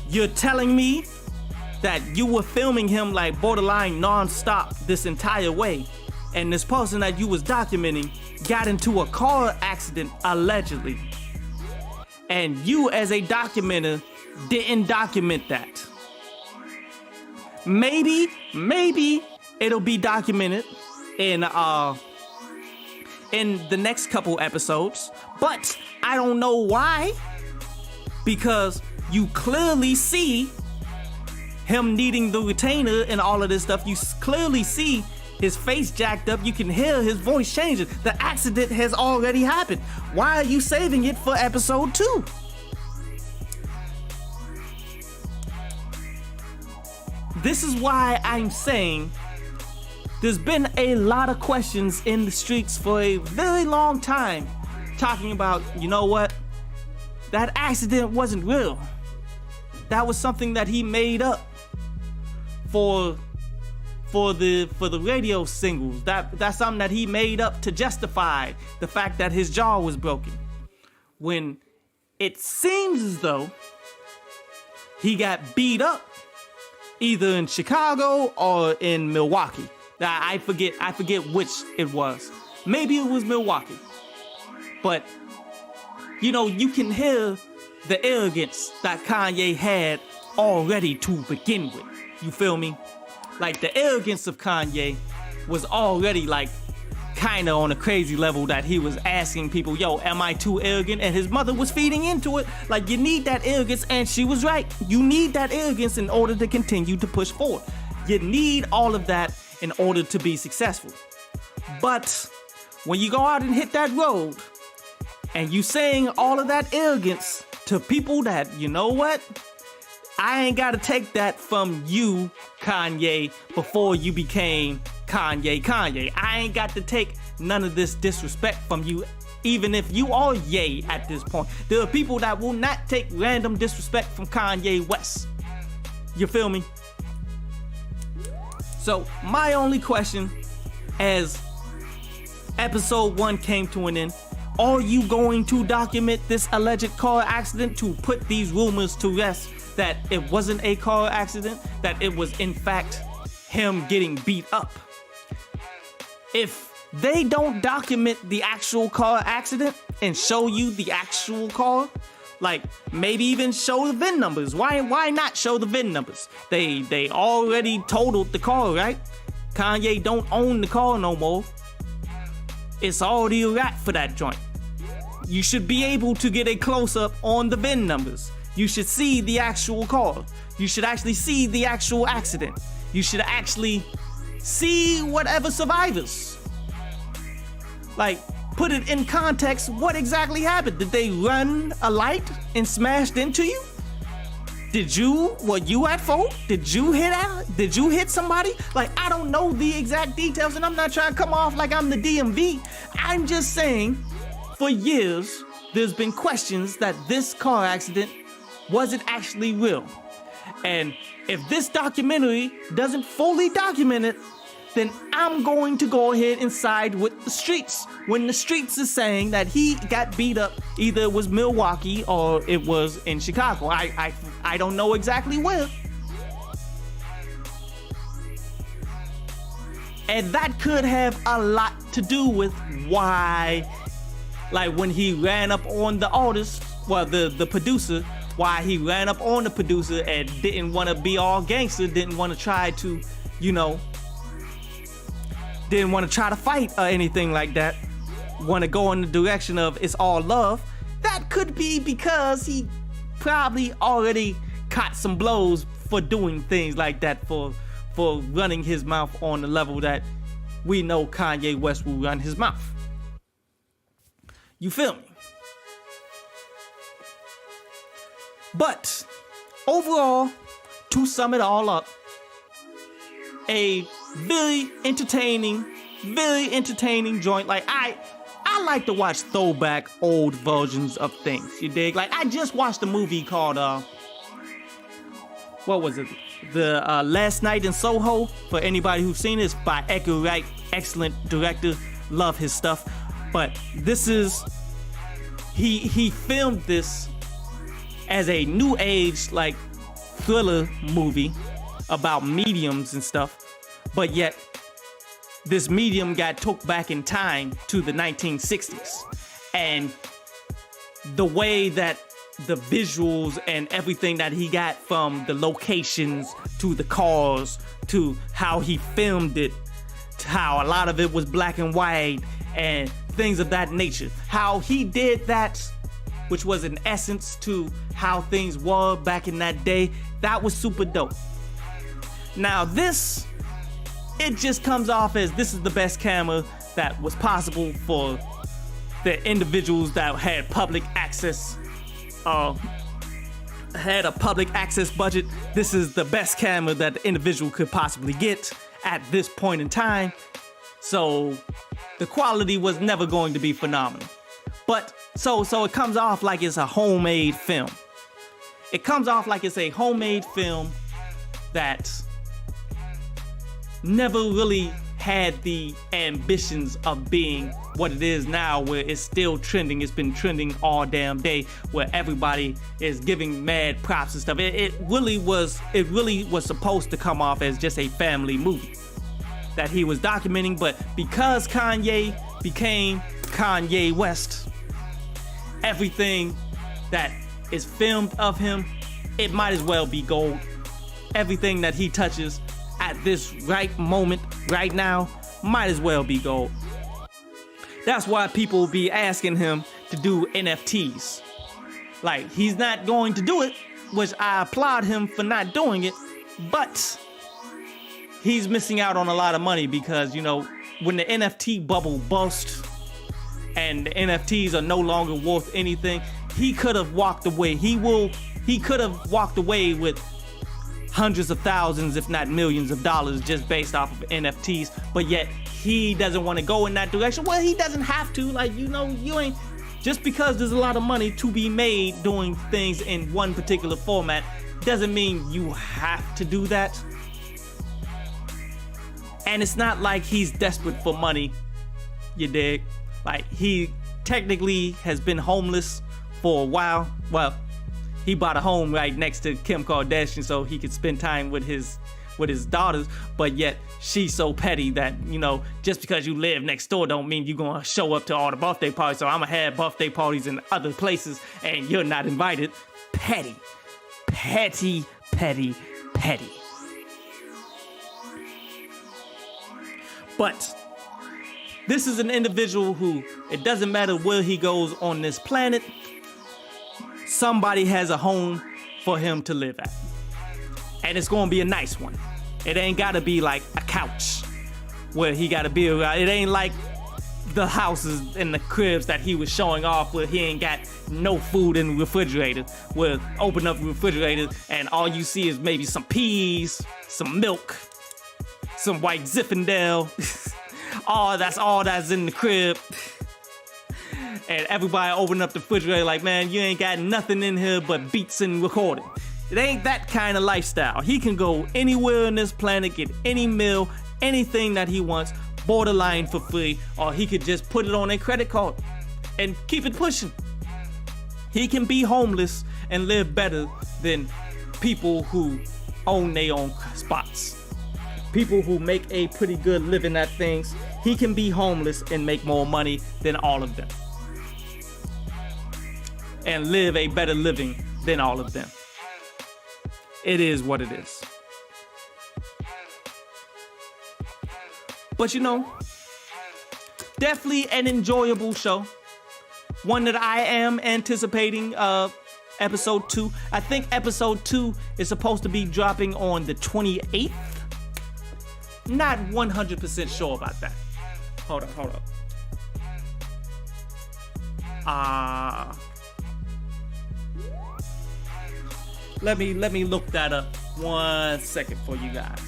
you're telling me that you were filming him like borderline non-stop this entire way, and this person that you was documenting got into a car accident allegedly, and you as a documenter didn't document that. Maybe it'll be documented in the next couple episodes, but I don't know why, because you clearly see him needing the retainer and all of this stuff. You clearly see his face jacked up. You can hear his voice changing. The accident has already happened. Why are you saving it for episode 2? This is why I'm saying there's been a lot of questions in the streets for a very long time talking about, you know what? That accident wasn't real. That was something that he made up for the radio singles. That's something that he made up to justify the fact that his jaw was broken. When it seems as though he got beat up either in Chicago or in Milwaukee. I forget which it was. Maybe it was Milwaukee. But, you know, you can hear the arrogance that Kanye had already to begin with. You feel me? Like, the arrogance of Kanye was already, like, kind of on a crazy level that he was asking people, yo, am I too arrogant? And his mother was feeding into it. Like, you need that arrogance, and she was right. You need that arrogance in order to continue to push forward. You need all of that in order to be successful. But when you go out and hit that road, and you saying all of that arrogance to people that, you know what? I ain't gotta take that from you, Kanye, before you became Kanye. I ain't got to take none of this disrespect from you, even if you are Ye at this point. There are people that will not take random disrespect from Kanye West. You feel me? So, my only question as episode 1 came to an end, are you going to document this alleged car accident to put these rumors to rest that it wasn't a car accident, that it was in fact him getting beat up? If they don't document the actual car accident and show you the actual car, like maybe even show the VIN numbers. Why not show the VIN numbers? They already totaled the car, right? Kanye don't own the car no more. It's already a wrap for that joint. You should be able to get a close-up on the VIN numbers. You should see the actual car. You should actually see the actual accident. You should actually see whatever survivors. Like, put it in context, what exactly happened? Did they run a light and smashed into you? Were you at fault? Did you hit somebody? Like, I don't know the exact details, and I'm not trying to come off like I'm the DMV. I'm just saying, for years, there's been questions that this car accident wasn't actually real. And if this documentary doesn't fully document it, then I'm going to go ahead and side with the streets. When the streets is saying that he got beat up, either it was Milwaukee or it was in Chicago. I don't know exactly where. And that could have a lot to do with why, like when he ran up on the artist, well, the producer, why he ran up on the producer and didn't want to be all gangster, didn't want to try to, you know, didn't want to try to fight or anything like that, want to go in the direction of it's all love. That could be because he probably already caught some blows for doing things like that, for running his mouth on the level that we know Kanye West will run his mouth. You feel me? But overall, to sum it all up, a very entertaining joint. Like, I like to watch throwback old versions of things, you dig? Like, I just watched a movie called what was it? The Last Night in Soho. For anybody who's seen it, it's by Edgar Wright. Excellent director, love his stuff. But this is, he filmed this as a new age, like, thriller movie about mediums and stuff, but yet this medium got took back in time to the 1960s, and the way that the visuals and everything that he got, from the locations to the cars to how he filmed it, to how a lot of it was black and white and things of that nature, how he did that, which was an essence to how things were back in that day, that was super dope. Now this, it just comes off as this is the best camera that was possible for the individuals that had public access, had a public access budget. This is the best camera that the individual could possibly get at this point in time. So the quality was never going to be phenomenal. But so it comes off like it's a homemade film. It comes off like it's a homemade film that never really had the ambitions of being what it is now, where it's still trending. It's been trending all damn day, where everybody is giving mad props and stuff. It really was supposed to come off as just a family movie. that he was documenting, but because Kanye became Kanye West, everything that is filmed of him, it might as well be gold. Everything that he touches at this right moment, right now, might as well be gold. That's why people be asking him to do NFTs. Like, he's not going to do it, which I applaud him for not doing it, but he's missing out on a lot of money because, you know, when the NFT bubble bursts and the NFTs are no longer worth anything, he could have walked away. He could have walked away with hundreds of thousands, if not millions of dollars just based off of NFTs, but yet he doesn't want to go in that direction. Well, he doesn't have to. Like, you know, you ain't, just because there's a lot of money to be made doing things in one particular format doesn't mean you have to do that. And it's not like he's desperate for money, you dig? Like, he technically has been homeless for a while. Well, he bought a home right next to Kim Kardashian so he could spend time with his daughters, but yet she's so petty that, you know, just because you live next door don't mean you're gonna show up to all the birthday parties, so I'm gonna have birthday parties in other places and you're not invited. Petty. Petty, petty, petty. But this is an individual who, it doesn't matter where he goes on this planet, somebody has a home for him to live at. And it's gonna be a nice one. It ain't gotta be like a couch where he gotta be around. It ain't like the houses and the cribs that he was showing off where he ain't got no food in the refrigerator, where open up the refrigerator and all you see is maybe some peas, some milk, some white Zinfandel. That's all that's in the crib. And everybody open up the refrigerator like, man, you ain't got nothing in here but beats and recording. It ain't that kind of lifestyle. He can go anywhere on this planet, get any meal, anything that he wants, borderline for free, or he could just put it on a credit card and keep it pushing. He can be homeless and live better than people who own their own spots. People who make a pretty good living at things, he can be homeless and make more money than all of them. And live a better living than all of them. It is what it is. But you know, definitely an enjoyable show. One that I am anticipating episode 2. I think episode 2 is supposed to be dropping on the 28th. Not 100% sure about that. Hold up. Let me look that up 1 second for you guys.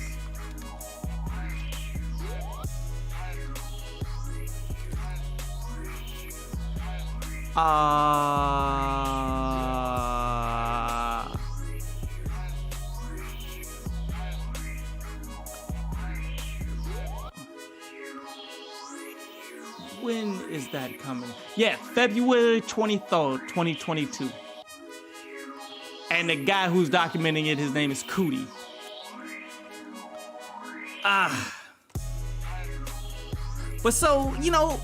When is that coming? Yeah, February 23rd, 2022. And the guy who's documenting it, his name is Cootie. But so, you know,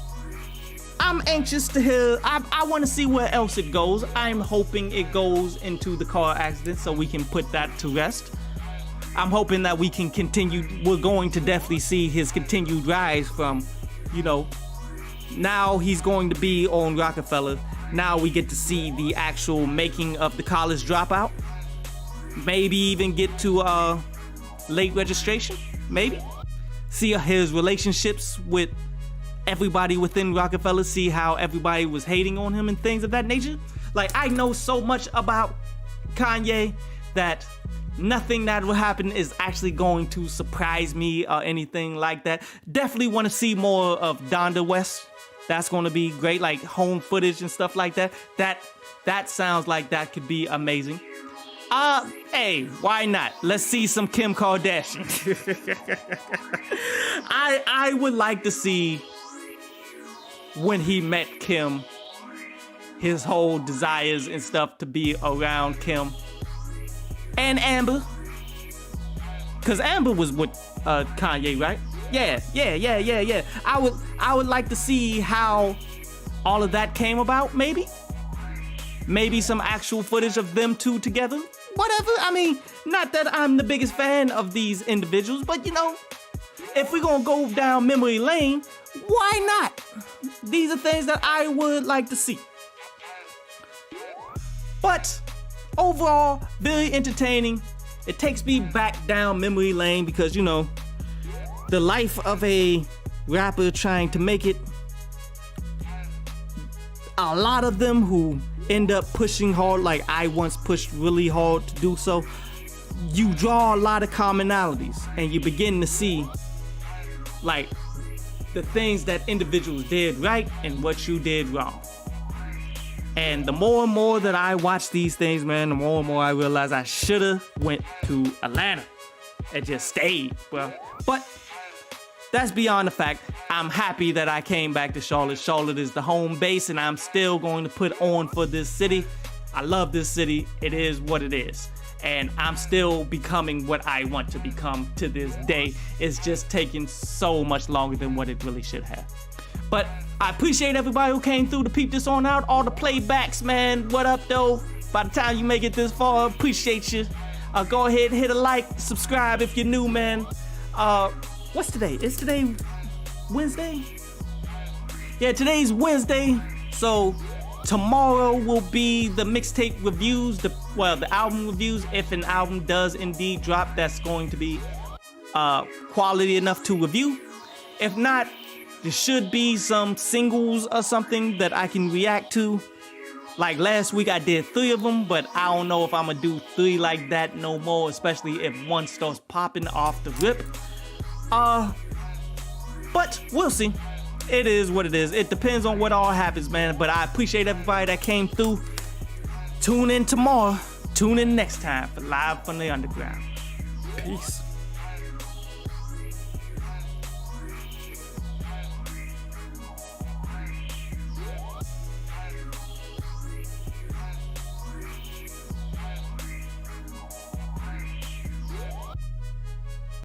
I'm anxious to hear. I want to see where else it goes. I'm hoping it goes into the car accident so we can put that to rest. I'm hoping that we can continue. We're going to definitely see his continued rise from, you know, now he's going to be on Rockefeller. Now we get to see the actual making of the college dropout. Maybe even get to late registration. Maybe. See his relationships with everybody within Rockefeller. See how everybody was hating on him and things of that nature. Like, I know so much about Kanye that nothing that will happen is actually going to surprise me or anything like that. Definitely want to see more of Donda West. That's going to be great, like home footage and stuff like that. That sounds like that could be amazing. Hey, why not? Let's see some Kim Kardashian. I would like to see when he met Kim, his whole desires and stuff to be around Kim and Amber. Cause Amber was with Kanye, right? Yeah. I would like to see how all of that came about, maybe some actual footage of them two together. Whatever. I mean, not that I'm the biggest fan of these individuals, but you know, if we're gonna go down memory lane, why not? These are things that I would like to see. But overall, very entertaining. It takes me back down memory lane because, you know, the life of a rapper trying to make it, a lot of them who end up pushing hard, like I once pushed really hard to do so, you draw a lot of commonalities and you begin to see like the things that individuals did right and what you did wrong. And the more and more that I watch these things, man, the more and more I realize I shoulda went to Atlanta and just stayed, bro. But that's beyond the fact. I'm happy that I came back to Charlotte. Charlotte is the home base, and I'm still going to put on for this city. I love this city. It is what it is. And I'm still becoming what I want to become to this day. It's just taking so much longer than what it really should have. But I appreciate everybody who came through to peep this on out. All the playbacks, man. What up, though? By the time you make it this far, appreciate you. Go ahead, hit a like, subscribe if you're new, man. What's today? Is today Wednesday? Yeah, today's Wednesday. So tomorrow will be the mixtape reviews, the album reviews. If an album does indeed drop, that's going to be quality enough to review. If not, there should be some singles or something that I can react to. Like last week I did 3 of them, but I don't know if I'm gonna do 3 like that no more, especially if one starts popping off the rip. But we'll see. It is what it is. It depends on what all happens, man. But I appreciate everybody that came through. Tune in tomorrow. Tune in next time for Live from the Underground. Peace.